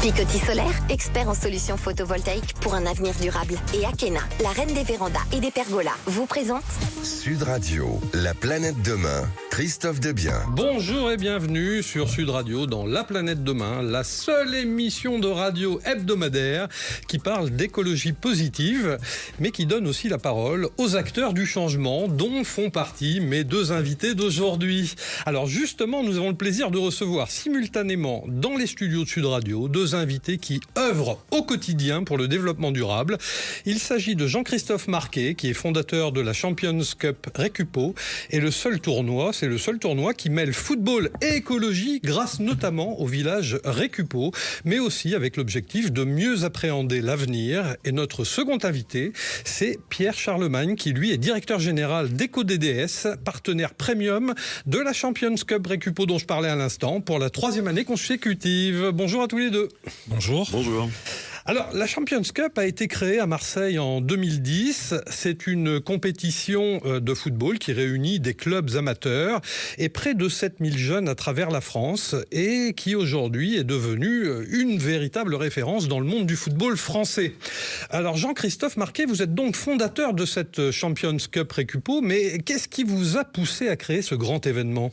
Picoty Solaire, expert en solutions photovoltaïques pour un avenir durable. Et Akena, la reine des vérandas et des pergolas, vous présente Sud Radio, la planète demain, Christophe Debien. Bonjour et bienvenue sur Sud Radio dans La planète demain, la seule émission de radio hebdomadaire qui parle d'écologie positive, mais qui donne aussi la parole aux acteurs du changement dont font partie mes deux invités d'aujourd'hui. Alors justement, nous avons le plaisir de recevoir simultanément dans les studios de Sud Radio deux invités qui œuvrent au quotidien pour le développement durable. Il s'agit de Jean-Christophe Marquet, qui est fondateur de la Champions Cup Récupo, et c'est le seul tournoi qui mêle football et écologie grâce notamment au village Récupo, mais aussi avec l'objectif de mieux appréhender l'avenir. Et notre second invité, c'est Pierre Charlemagne, qui lui est directeur général d'EcoDDS, partenaire premium de la Champions Cup Récupo dont je parlais à l'instant, pour la 3e année consécutive. Bonjour à tous les deux. Bonjour. Bonjour. Alors, la Champions Cup a été créée à Marseille en 2010. C'est une compétition de football qui réunit des clubs amateurs et près de 7000 jeunes à travers la France et qui aujourd'hui est devenue une véritable référence dans le monde du football français. Alors, Jean-Christophe Marquet, vous êtes donc fondateur de cette Champions Cup Récupo, mais qu'est-ce qui vous a poussé à créer ce grand événement ?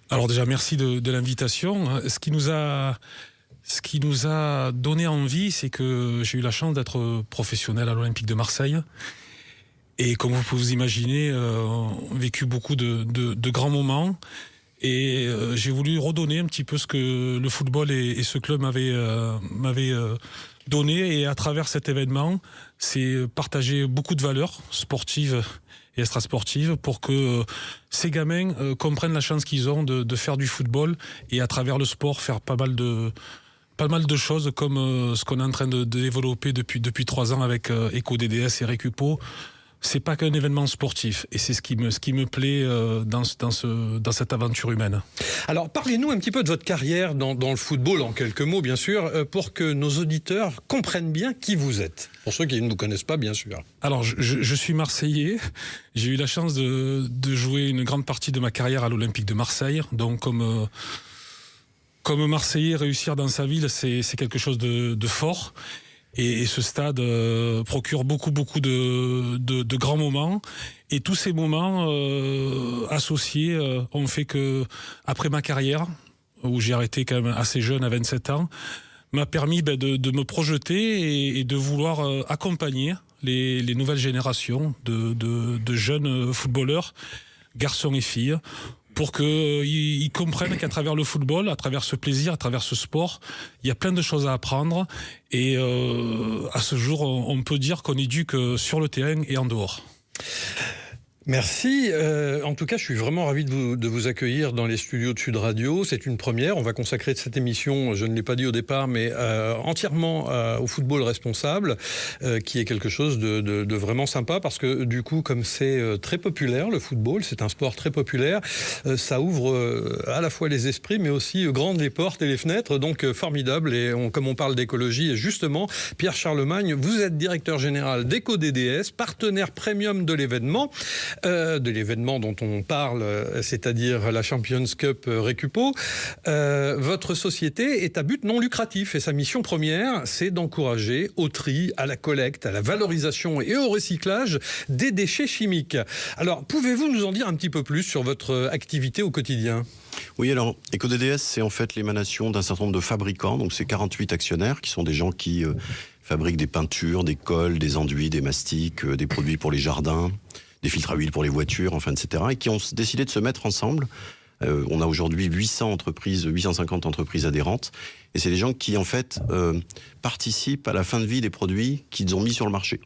Alors déjà, merci de l'invitation. Ce qui nous a donné envie, c'est que j'ai eu la chance d'être professionnel à l'Olympique de Marseille. Et comme vous pouvez vous imaginer, on a vécu beaucoup de grands moments. Et j'ai voulu redonner un petit peu ce que le football et ce club m'avaient donné. Et à travers cet événement, c'est partager beaucoup de valeurs sportives et extrasportives pour que ces gamins comprennent la chance qu'ils ont de faire du football et à travers le sport faire pas mal de choses comme ce qu'on est en train de développer depuis 3 ans avec EcoDDS et Récupo. C'est pas qu'un événement sportif et c'est ce qui me plaît dans cette aventure humaine. Alors parlez-nous un petit peu de votre carrière dans le football, en quelques mots bien sûr, pour que nos auditeurs comprennent bien qui vous êtes, pour ceux qui ne vous connaissent pas bien sûr. Alors je suis Marseillais, j'ai eu la chance de jouer une grande partie de ma carrière à l'Olympique de Marseille, donc comme Marseillais, réussir dans sa ville c'est quelque chose de fort. Et ce stade procure beaucoup de grands moments. Et tous ces moments associés ont fait que, après ma carrière, où j'ai arrêté quand même assez jeune, à 27 ans, m'a permis de me projeter et de vouloir accompagner les nouvelles générations de jeunes footballeurs, garçons et filles, pour qu'ils comprennent qu'à travers le football, à travers ce plaisir, à travers ce sport, il y a plein de choses à apprendre. Et à ce jour, on peut dire qu'on éduque sur le terrain et en dehors. Merci. En tout cas, je suis vraiment ravi de vous accueillir dans les studios de Sud Radio. C'est une première. On va consacrer cette émission, je ne l'ai pas dit au départ, mais entièrement au football responsable, qui est quelque chose de vraiment sympa parce que du coup, comme c'est très populaire, le football, c'est un sport très populaire, ça ouvre à la fois les esprits, mais aussi grandes les portes et les fenêtres. Donc formidable. Et comme on parle d'écologie, et justement, Pierre Charlemagne, vous êtes directeur général d'EcoDDS, partenaire premium de l'événement dont on parle, c'est-à-dire la Champions Cup Récupo. Votre société est à but non lucratif et sa mission première, c'est d'encourager au tri, à la collecte, à la valorisation et au recyclage des déchets chimiques. Alors, pouvez-vous nous en dire un petit peu plus sur votre activité au quotidien ? Oui, alors, EcoDDS, c'est en fait l'émanation d'un certain nombre de fabricants. Donc, c'est 48 actionnaires qui sont des gens qui fabriquent des peintures, des colles, des enduits, des mastiques, des produits pour les jardins, des filtres à huile pour les voitures, enfin, etc. Et qui ont décidé de se mettre ensemble. On a aujourd'hui 850 entreprises adhérentes. Et c'est des gens qui, en fait, participent à la fin de vie des produits qu'ils ont mis sur le marché.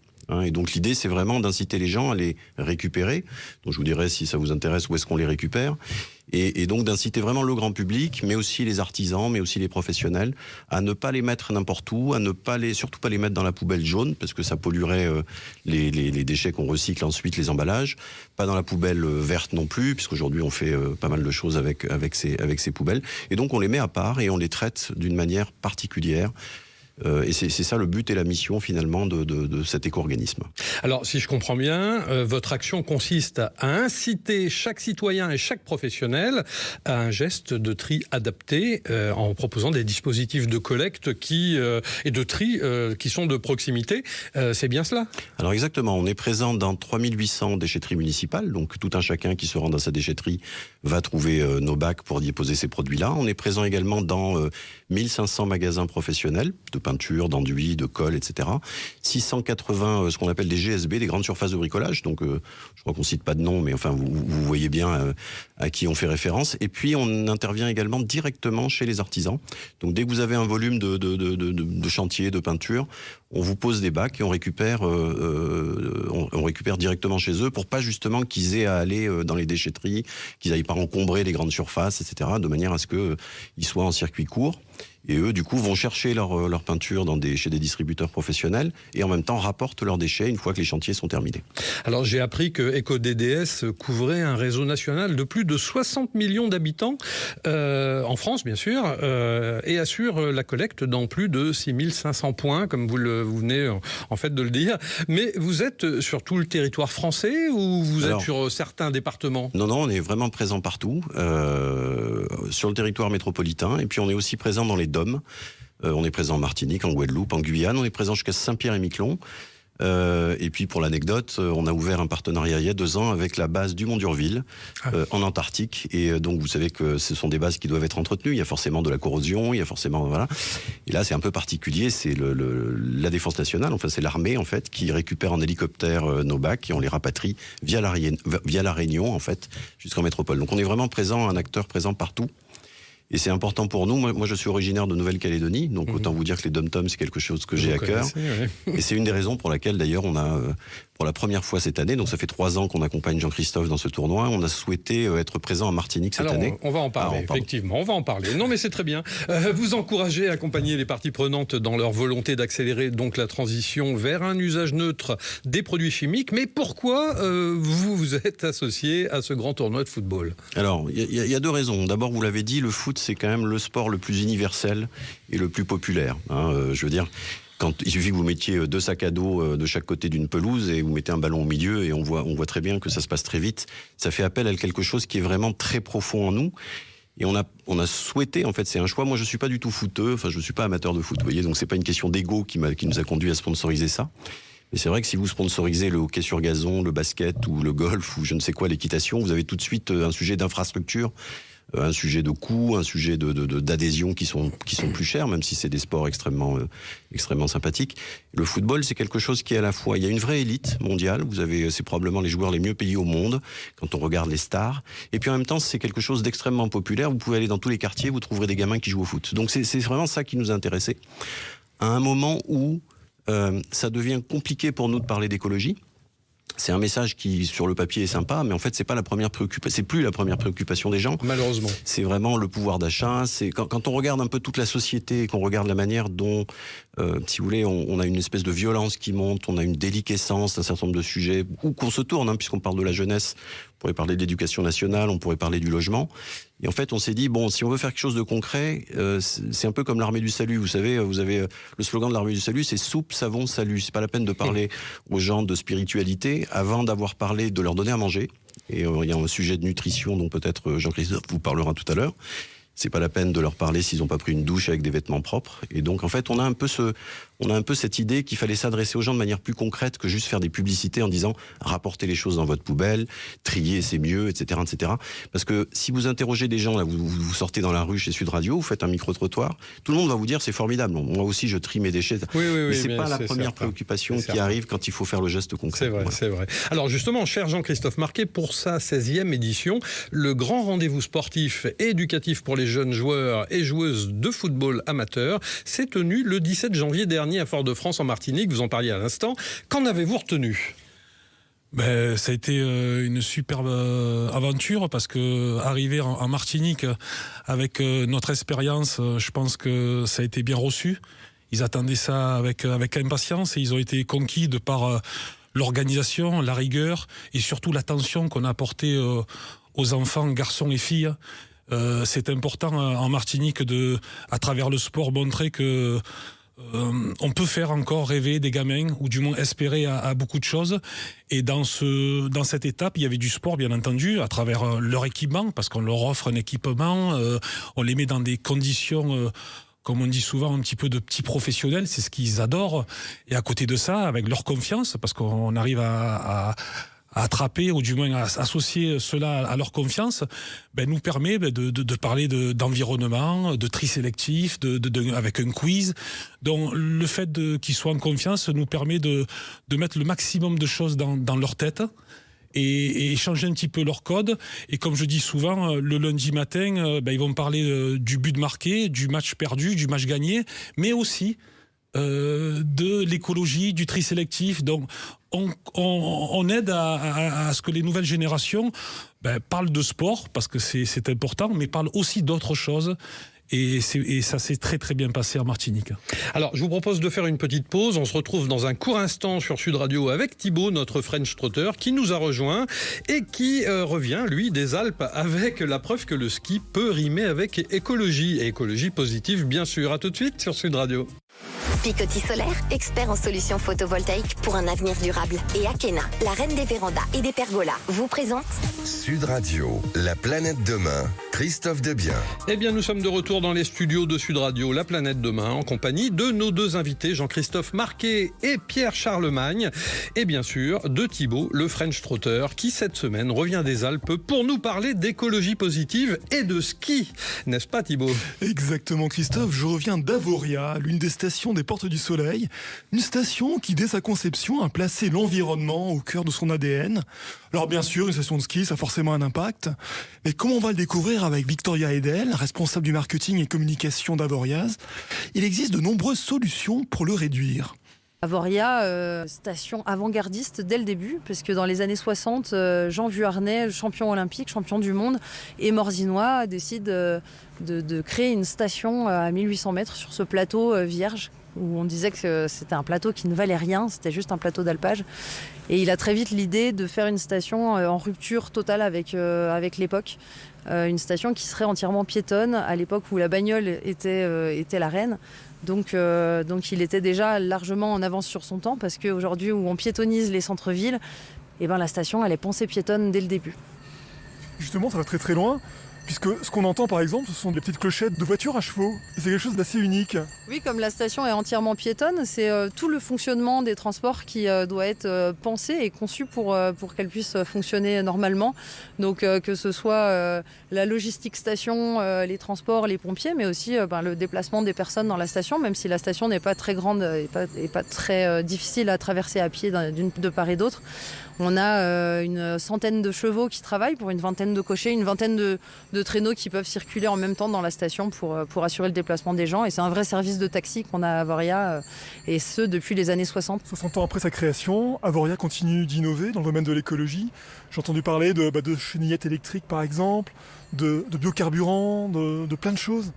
Et donc l'idée, c'est vraiment d'inciter les gens à les récupérer. Donc je vous dirai, si ça vous intéresse, où est-ce qu'on les récupère. Et donc d'inciter vraiment le grand public, mais aussi les artisans, mais aussi les professionnels, à ne pas les mettre n'importe où, à ne pas surtout pas les mettre dans la poubelle jaune, parce que ça polluerait les déchets qu'on recycle ensuite, les emballages. Pas dans la poubelle verte non plus, puisqu'aujourd'hui on fait pas mal de choses avec ces poubelles. Et donc on les met à part et on les traite d'une manière particulière. Et c'est ça le but et la mission finalement de cet éco-organisme. Alors, si je comprends bien, votre action consiste à inciter chaque citoyen et chaque professionnel à un geste de tri adapté en proposant des dispositifs de collecte et de tri qui sont de proximité. C'est bien cela ? Alors exactement, on est présent dans 3800 déchetteries municipales, donc tout un chacun qui se rend dans sa déchetterie va trouver nos bacs pour déposer ces produits-là. On est présent également dans 1500 magasins professionnels de peinture, d'enduit, de colle, etc. 680 ce qu'on appelle des GSB, des grandes surfaces de bricolage, donc je crois qu'on cite pas de nom, mais enfin vous voyez bien à qui on fait référence. Et puis on intervient également directement chez les artisans. Donc dès que vous avez un volume de chantier, de peinture, on vous pose des bacs et on récupère directement chez eux pour pas justement qu'ils aient à aller dans les déchetteries, qu'ils n'aillent pas encombrer les grandes surfaces, etc. de manière à ce qu'ils soient en circuit court. Et eux, du coup, vont chercher leur peinture chez des distributeurs professionnels et en même temps rapportent leurs déchets une fois que les chantiers sont terminés. Alors, j'ai appris que EcoDDS couvrait un réseau national de plus de 60 millions d'habitants, en France, bien sûr, et assure la collecte dans plus de 6500 points, comme vous venez en fait de le dire. Mais vous êtes sur tout le territoire français ou vous êtes sur certains départements ? Non, on est vraiment présent partout, sur le territoire métropolitain, et puis on est aussi présent dans les DOM. On est présent en Martinique, en Guadeloupe, en Guyane. On est présent jusqu'à Saint-Pierre-et-Miquelon. Et puis pour l'anecdote, on a ouvert un partenariat il y a 2 ans avec la base du Mont d'Urville en Antarctique. Et donc vous savez que ce sont des bases qui doivent être entretenues. Il y a forcément de la corrosion, il y a forcément voilà. Et là c'est un peu particulier, c'est la défense nationale. Enfin c'est l'armée en fait qui récupère en hélicoptère nos bacs et on les rapatrie via la Réunion en fait jusqu'en métropole. Donc on est vraiment présent, un acteur présent partout. Et c'est important pour nous. Moi, je suis originaire de Nouvelle-Calédonie, donc autant vous dire que les dom-toms, c'est quelque chose que j'ai à cœur. Oui. Et c'est une des raisons pour laquelle, d'ailleurs, on a, pour la première fois cette année, donc ça fait 3 ans qu'on accompagne Jean-Christophe dans ce tournoi, on a souhaité être présent en Martinique cette année. On va en parler, effectivement, on va en parler. Non, mais c'est très bien. Vous encouragez à accompagner les parties prenantes dans leur volonté d'accélérer donc la transition vers un usage neutre des produits chimiques. Mais pourquoi vous êtes associé à ce grand tournoi de football ? Alors, il y a 2 raisons. D'abord, vous l'avez dit, le foot, c'est quand même le sport le plus universel et le plus populaire. Je veux dire, il suffit que vous mettiez 2 sacs à dos de chaque côté d'une pelouse et vous mettez un ballon au milieu et on voit très bien que ça se passe très vite. Ça fait appel à quelque chose qui est vraiment très profond en nous. Et on a souhaité, en fait, c'est un choix. Moi, je suis pas du tout footeux. Enfin, je suis pas amateur de foot, vous voyez. Donc, c'est pas une question d'ego qui nous a conduit à sponsoriser ça. Mais c'est vrai que si vous sponsorisez le hockey sur gazon, le basket ou le golf ou je ne sais quoi, l'équitation, vous avez tout de suite un sujet d'infrastructure, un sujet de coût, un sujet d'adhésion qui sont plus chers, même si c'est des sports extrêmement sympathiques. Le football, c'est quelque chose qui est à la fois, il y a une vraie élite mondiale, c'est probablement les joueurs les mieux payés au monde, quand on regarde les stars, et puis en même temps, c'est quelque chose d'extrêmement populaire, vous pouvez aller dans tous les quartiers, vous trouverez des gamins qui jouent au foot. Donc c'est vraiment ça qui nous a intéressés. À un moment où ça devient compliqué pour nous de parler d'écologie, c'est un message qui, sur le papier, est sympa, mais en fait, c'est plus la première préoccupation des gens. Malheureusement. C'est vraiment le pouvoir d'achat. C'est quand on regarde un peu toute la société et qu'on regarde la manière dont, si vous voulez, on a une espèce de violence qui monte, on a une déliquescence d'un certain nombre de sujets, où qu'on se tourne, puisqu'on parle de la jeunesse, on pourrait parler de l'éducation nationale, on pourrait parler du logement. Et en fait, on s'est dit, bon, si on veut faire quelque chose de concret, c'est un peu comme l'armée du salut. Vous savez, vous avez le slogan de l'armée du salut, c'est soupe, savon, salut. C'est pas la peine de parler aux gens de spiritualité avant d'avoir parlé de leur donner à manger. Et il y a un sujet de nutrition dont peut-être Jean-Christophe vous parlera tout à l'heure. C'est pas la peine de leur parler s'ils n'ont pas pris une douche avec des vêtements propres. Et donc, en fait, on a un peu cette idée qu'il fallait s'adresser aux gens de manière plus concrète que juste faire des publicités en disant rapportez les choses dans votre poubelle, trier c'est mieux, etc., etc. Parce que si vous interrogez des gens, là, vous sortez dans la rue chez Sud Radio, vous faites un micro-trottoir, tout le monde va vous dire c'est formidable. Moi aussi, je trie mes déchets. Oui, mais c'est pas la première préoccupation qui arrive quand il faut faire le geste concret. C'est vrai, voilà. C'est vrai. Alors justement, cher Jean-Christophe Marquet, pour sa 16e édition, le grand rendez-vous sportif et éducatif pour les jeunes joueurs et joueuses de football amateur s'est tenu le 17 janvier dernier à Fort-de-France en Martinique. Vous en parliez à l'instant. Qu'en avez-vous retenu ? Ça a été une superbe aventure parce que arriver en Martinique avec notre expérience, je pense que ça a été bien reçu. Ils attendaient ça avec impatience et ils ont été conquis de par l'organisation, la rigueur et surtout l'attention qu'on a apportée aux enfants, garçons et filles. C'est important en Martinique à travers le sport, montrer que on peut faire encore rêver des gamins, ou du moins espérer à beaucoup de choses. Et dans cette étape, il y avait du sport, bien entendu, à travers leur équipement, parce qu'on leur offre un équipement, on les met dans des conditions... comme on dit souvent, un petit peu de petits professionnels, c'est ce qu'ils adorent. Et à côté de ça, avec leur confiance, parce qu'on arrive à attraper, ou du moins à associer cela à leur confiance, nous permet de parler d'environnement, de tri sélectif, avec un quiz. Donc le fait qu'ils soient en confiance nous permet de mettre le maximum de choses dans leur tête, et changer un petit peu leur code. Et comme je dis souvent, le lundi matin, ils vont parler du but marqué, du match perdu, du match gagné, mais aussi de l'écologie, du tri sélectif. Donc on aide à ce que les nouvelles générations parlent de sport, parce que c'est important, mais parlent aussi d'autres choses. Et ça s'est très très bien passé en Martinique. Alors, je vous propose de faire une petite pause. On se retrouve dans un court instant sur Sud Radio avec Thibaut, notre French Trotter, qui nous a rejoint et qui revient, lui, des Alpes, avec la preuve que le ski peut rimer avec écologie. Et écologie positive, bien sûr. À tout de suite sur Sud Radio. Picotis Solaire, expert en solutions photovoltaïques pour un avenir durable. Et Akena, la reine des vérandas et des pergolas, vous présente Sud Radio, la planète demain, Christophe Debien. Eh bien, nous sommes de retour dans les studios de Sud Radio, la planète demain, en compagnie de nos deux invités, Jean-Christophe Marquet et Pierre Charlemagne. Et bien sûr, de Thibaut, le French Trotter, qui cette semaine revient des Alpes pour nous parler d'écologie positive et de ski. N'est-ce pas, Thibaut ? Exactement, Christophe. Je reviens d'Avoria, l'une des stations des Portes du Soleil. Une station qui, dès sa conception, a placé l'environnement au cœur de son ADN. Alors bien sûr, une station de ski, ça a forcément un impact. Mais comme on va le découvrir avec Victoria Edel, responsable du marketing et communication d'Avoriaz, il existe de nombreuses solutions pour le réduire. Avoria, station avant-gardiste dès le début, parce que dans les années 60, Jean Vuarnet, champion olympique, champion du monde, et Morzinois décident de créer une station à 1800 mètres sur ce plateau vierge, où on disait que c'était un plateau qui ne valait rien, c'était juste un plateau d'alpage. Et il a très vite l'idée de faire une station en rupture totale avec l'époque. Une station qui serait entièrement piétonne, à l'époque où la bagnole était la reine. Donc il était déjà largement en avance sur son temps, parce qu'aujourd'hui où on piétonise les centres-villes, la station elle est pensée piétonne dès le début. Justement, ça va très très loin, puisque ce qu'on entend par exemple, ce sont des petites clochettes de voitures à chevaux. Et c'est quelque chose d'assez unique. Oui, comme la station est entièrement piétonne, c'est tout le fonctionnement des transports qui doit être pensé et conçu pour qu'elle puisse fonctionner normalement. Donc que ce soit la logistique station, les transports, les pompiers, mais aussi le déplacement des personnes dans la station, même si la station n'est pas très grande et pas très difficile à traverser à pied de part et d'autre. On a une centaine de chevaux qui travaillent pour une vingtaine de cochers, une vingtaine de traîneaux qui peuvent circuler en même temps dans la station pour assurer le déplacement des gens. Et c'est un vrai service de taxi qu'on a à Avoria, et ce depuis les années 60. 60 ans après sa création, Avoria continue d'innover dans le domaine de l'écologie. J'ai entendu parler de chenillettes électriques par exemple, de biocarburants, de plein de choses.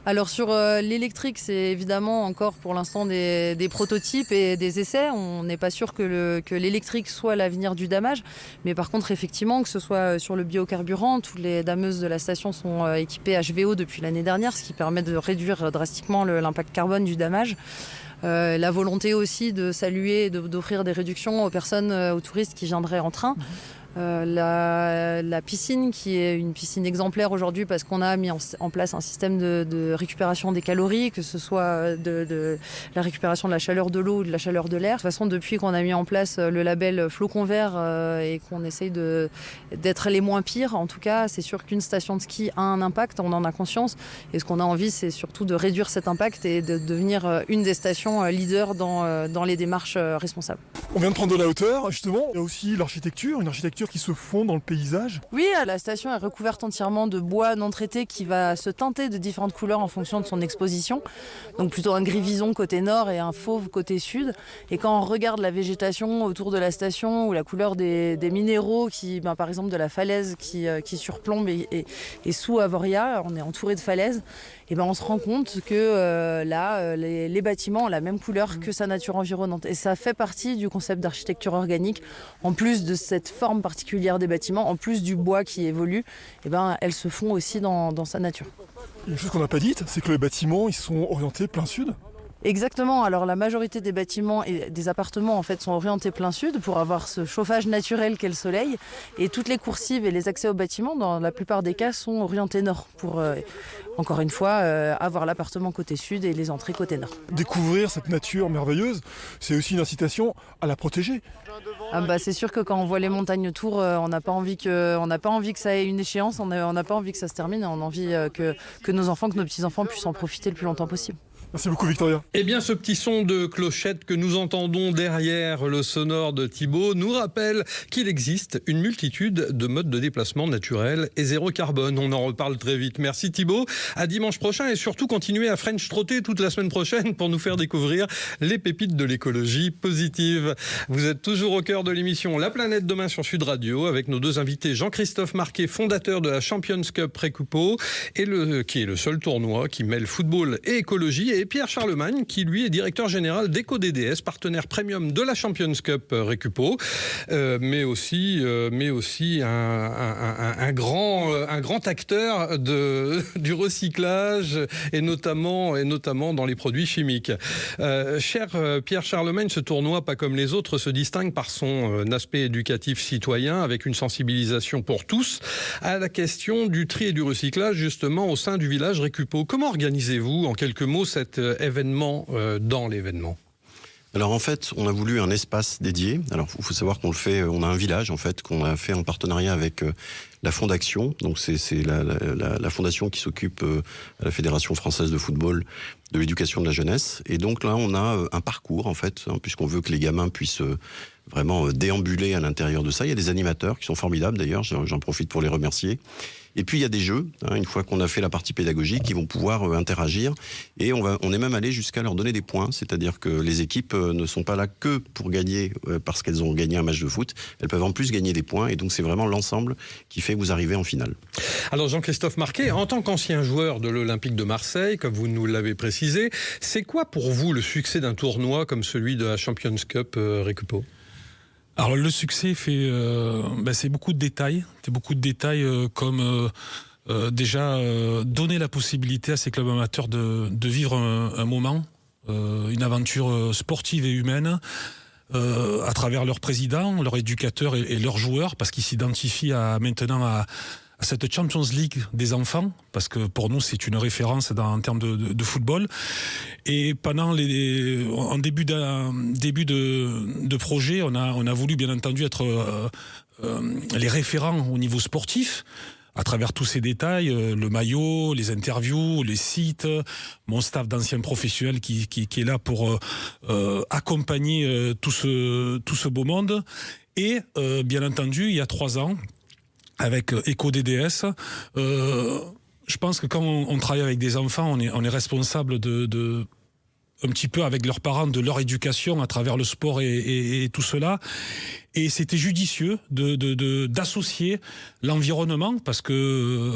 Alors sur l'électrique, c'est évidemment encore pour l'instant des prototypes et des essais. On n'est pas sûr que l'électrique soit l'avenir du damage. Mais par contre, effectivement, que ce soit sur le biocarburant, toutes les dameuses de la station sont équipées HVO depuis l'année dernière, ce qui permet de réduire drastiquement l'impact carbone du damage. La volonté aussi de saluer et d'offrir des réductions aux personnes, aux touristes qui viendraient en train. La piscine qui est une piscine exemplaire aujourd'hui parce qu'on a mis en place un système de récupération des calories, que ce soit de la récupération de la chaleur de l'eau ou de la chaleur de l'air. De toute façon, depuis qu'on a mis en place le label Flocon Vert et qu'on essaye d'être les moins pires, en tout cas, c'est sûr qu'une station de ski a un impact, on en a conscience. Et ce qu'on a envie, c'est surtout de réduire cet impact et de devenir une des stations leaders dans les démarches responsables. On vient de prendre de la hauteur, justement. Il y a aussi l'architecture, une architecture qui se fond dans le paysage. Oui, la station est recouverte entièrement de bois non traité qui va se teinter de différentes couleurs en fonction de son exposition. Donc plutôt un gris vison côté nord et un fauve côté sud. Et quand on regarde la végétation autour de la station ou la couleur des minéraux, par exemple de la falaise qui surplombe et sous Avoria, on est entouré de falaises, et on se rend compte que les bâtiments ont la même couleur que sa nature environnante. Et ça fait partie du concept d'architecture organique. En plus de cette forme particulière des bâtiments, en plus du bois qui évolue, elles se font aussi dans sa nature. Une chose qu'on n'a pas dite, c'est que les bâtiments ils sont orientés plein sud. Exactement. Alors la majorité des bâtiments et des appartements en fait sont orientés plein sud pour avoir ce chauffage naturel qu'est le soleil. Et toutes les coursives et les accès aux bâtiments, dans la plupart des cas, sont orientés nord pour, encore une fois, avoir l'appartement côté sud et les entrées côté nord. Découvrir cette nature merveilleuse, c'est aussi une incitation à la protéger. C'est sûr que quand on voit les montagnes autour, on n'a pas envie que ça ait une échéance, on n'a pas envie que ça se termine, on a envie que nos enfants, que nos petits-enfants puissent en profiter le plus longtemps possible. Merci beaucoup Victoria. Eh bien, ce petit son de clochette que nous entendons derrière le sonore de Thibaut nous rappelle qu'il existe une multitude de modes de déplacement naturels et zéro carbone. On en reparle très vite. Merci Thibaut. À dimanche prochain et surtout continuez à French trotter toute la semaine prochaine pour nous faire découvrir les pépites de l'écologie positive. Vous êtes toujours au cœur de l'émission La Planète Demain sur Sud Radio avec nos deux invités Jean-Christophe Marquet, fondateur de la Champions Cup Récupo qui est le seul tournoi qui mêle football et écologie, et Pierre Charlemagne, qui lui est directeur général d'EcoDDS, partenaire premium de la Champions Cup Récupo, mais aussi un grand acteur du recyclage et notamment dans les produits chimiques. Cher Pierre Charlemagne, ce tournoi, pas comme les autres, se distingue par son aspect éducatif citoyen, avec une sensibilisation pour tous à la question du tri et du recyclage, justement au sein du village Récupo. Comment organisez-vous, en quelques mots, cet événement dans l'événement ? Alors en fait, on a voulu un espace dédié. Alors il faut savoir qu'on le fait, on a un village en fait qu'on a fait en partenariat avec la Fondation. Donc c'est la fondation qui s'occupe à la Fédération française de football de l'éducation de la jeunesse. Et donc là, on a un parcours en fait, puisqu'on veut que les gamins puissent vraiment déambuler à l'intérieur de ça. Il y a des animateurs qui sont formidables d'ailleurs, j'en profite pour les remercier. Et puis il y a des jeux, une fois qu'on a fait la partie pédagogique, ils vont pouvoir interagir. Et on est même allé jusqu'à leur donner des points, c'est-à-dire que les équipes ne sont pas là que pour gagner parce qu'elles ont gagné un match de foot, elles peuvent en plus gagner des points, et donc c'est vraiment l'ensemble qui fait que vous arrivez en finale. Alors Jean-Christophe Marquet, en tant qu'ancien joueur de l'Olympique de Marseille, comme vous nous l'avez précisé, c'est quoi pour vous le succès d'un tournoi comme celui de la Champions Cup Récupo ? Alors le succès c'est beaucoup de détails. C'est beaucoup de détails comme déjà donner la possibilité à ces clubs amateurs de vivre un moment, une aventure sportive et humaine à travers leurs présidents, leurs éducateurs et leurs joueurs, parce qu'ils s'identifient maintenant à cette Champions League des enfants, parce que pour nous c'est une référence en termes de football. Et pendant en début de projet, on a voulu bien entendu être les référents au niveau sportif, à travers tous ces détails, le maillot, les interviews, les sites, mon staff d'anciens professionnels qui est là pour accompagner tout ce beau monde. Et bien entendu, il y a 3 ans, avec EcoDDS, je pense que quand on travaille avec des enfants, on est responsable de un petit peu avec leurs parents de leur éducation à travers le sport et tout cela. Et c'était judicieux d'associer l'environnement, parce que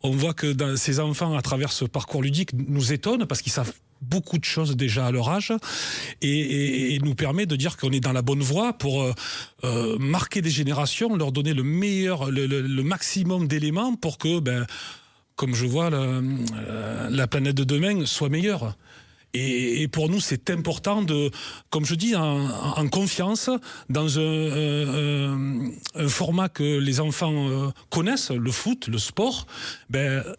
on voit que ces enfants, à travers ce parcours ludique, nous étonnent parce qu'ils savent beaucoup de choses déjà à leur âge, et nous permet de dire qu'on est dans la bonne voie pour marquer des générations, leur donner le meilleur, le maximum d'éléments pour que, comme je vois, la planète de demain soit meilleure. Et pour nous, c'est important comme je dis, en confiance, dans un format que les enfants connaissent, le foot, le sport,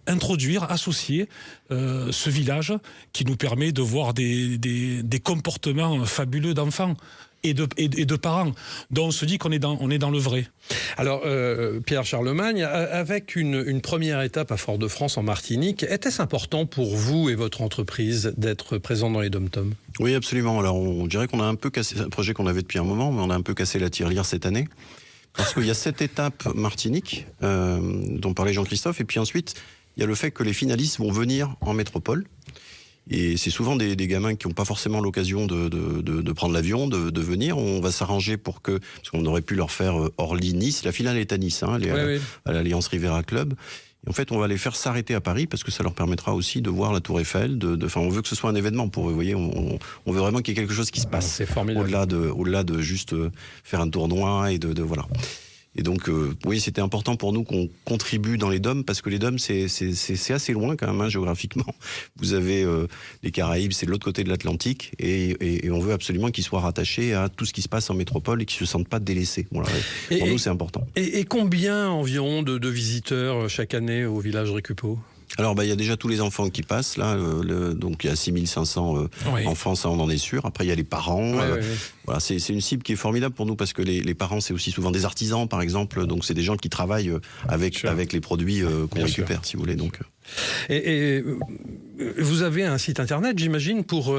introduire, associer ce village qui nous permet de voir des comportements fabuleux d'enfants et de parents, dont on se dit qu'on est dans le vrai. Alors, Pierre Charlemagne, avec une première étape à Fort-de-France en Martinique, était-ce important pour vous et votre entreprise d'être présent dans les DOM-TOM ? Oui, absolument. Alors, on dirait qu'on a un peu cassé, c'est un projet qu'on avait depuis un moment, mais on a un peu cassé la tirelire cette année, parce qu'il y a cette étape Martinique, dont parlait Jean-Christophe, et puis ensuite, il y a le fait que les finalistes vont venir en métropole. Et c'est souvent des gamins qui n'ont pas forcément l'occasion de prendre l'avion, de venir. On va s'arranger parce qu'on aurait pu leur faire Orly-Nice. La finale est à Nice, à l'Alliance Rivera Club. Et en fait, on va les faire s'arrêter à Paris parce que ça leur permettra aussi de voir la Tour Eiffel. On veut que ce soit un événement pour eux. Vous voyez, on veut vraiment qu'il y ait quelque chose qui se passe. C'est formidable. Au-delà de juste faire un tournoi et voilà. Et donc, oui, c'était important pour nous qu'on contribue dans les DOM, parce que les DOM, c'est assez loin quand même, géographiquement. Vous avez les Caraïbes, c'est de l'autre côté de l'Atlantique, et on veut absolument qu'ils soient rattachés à tout ce qui se passe en métropole et qu'ils ne se sentent pas délaissés. Voilà. Pour nous, c'est important. Et combien environ de visiteurs chaque année au village Récupo ? Alors, il y a déjà tous les enfants qui passent, là. Donc, il y a 6500 enfants, ça, on en est sûr. Après, il y a les parents. Voilà, c'est une cible qui est formidable pour nous, parce que les parents, c'est aussi souvent des artisans, par exemple. Donc, c'est des gens qui travaillent avec les produits qu'on récupère, si vous voulez. Donc. Et vous avez un site internet, j'imagine, pour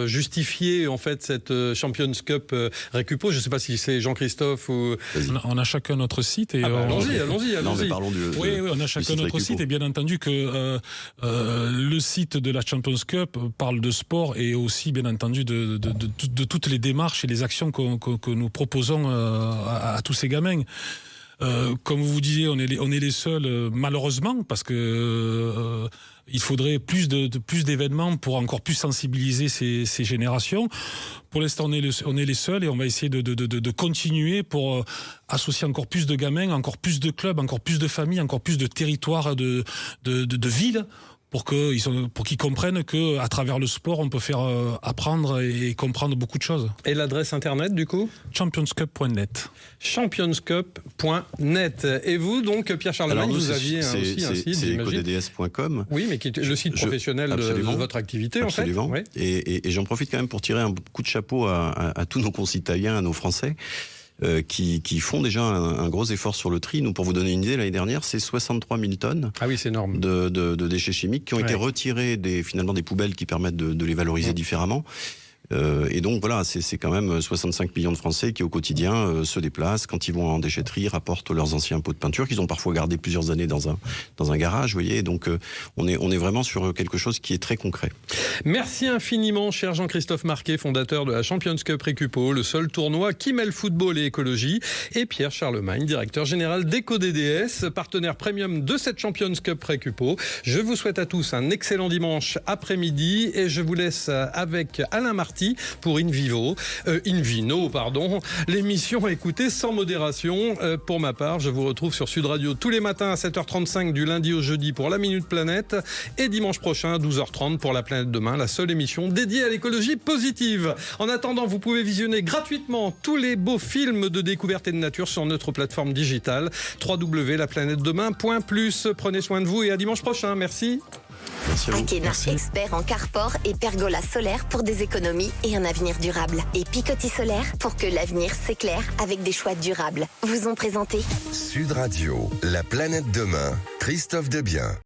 justifier en fait cette Champions Cup Récupo. Je ne sais pas si c'est Jean-Christophe ou... On a chacun notre site. Et allons-y. Non, mais parlons oui, on a chacun notre site, et bien entendu que le site de la Champions Cup parle de sport, et aussi bien entendu de toutes les démarches et les actions que nous proposons à tous ces gamins. Comme vous disiez, on est les seuls, malheureusement, parce que il faudrait plus d'événements pour encore plus sensibiliser ces générations. Pour l'instant, on est les seuls, et on va essayer de continuer pour associer encore plus de gamins, encore plus de clubs, encore plus de familles, encore plus de territoires, de villes, pour qu'ils comprennent qu'à travers le sport, on peut faire apprendre et comprendre beaucoup de choses. Et l'adresse internet, du coup ? championscup.net. championscup.net. Et vous, donc, Pierre Charlemagne, vous aviez aussi un site, c'est ecodds.com. Oui, mais qui est le site professionnel de votre activité, absolument. En fait. Et j'en profite quand même pour tirer un coup de chapeau à tous nos concitoyens, à nos Français, qui font déjà un gros effort sur le tri. Nous, pour vous donner une idée, l'année dernière, c'est 63 000 tonnes c'est énorme. De déchets chimiques qui ont été retirés finalement des poubelles qui permettent de les valoriser différemment. Et donc voilà, c'est quand même 65 millions de Français qui au quotidien se déplacent, quand ils vont en déchetterie, rapportent leurs anciens pots de peinture qu'ils ont parfois gardés plusieurs années dans un garage, vous voyez. Donc on est vraiment sur quelque chose qui est très concret. Merci infiniment, cher Jean-Christophe Marquet, fondateur de la Champions Cup Récupo, le seul tournoi qui mêle football et écologie, et Pierre Charlemagne, directeur général d'EcoDDS, partenaire premium de cette Champions Cup Récupo. Je vous souhaite à tous un excellent dimanche après-midi, et je vous laisse avec Alain Marty pour Invino, l'émission à écouter sans modération. Pour ma part, je vous retrouve sur Sud Radio tous les matins à 7h35 du lundi au jeudi pour la Minute Planète, et dimanche prochain à 12h30 pour la Planète Demain, la seule émission dédiée à l'écologie positive. En attendant, vous pouvez visionner gratuitement tous les beaux films de découverte et de nature sur notre plateforme digitale www.laplanetedemain.plus. Prenez soin de vous et à dimanche prochain. Merci. Akena, expert en carport et pergola solaire pour des économies et un avenir durable. Et Picoty Solaire pour que l'avenir s'éclaire avec des choix durables. Vous ont présenté Sud Radio, la planète demain, Christophe Debien.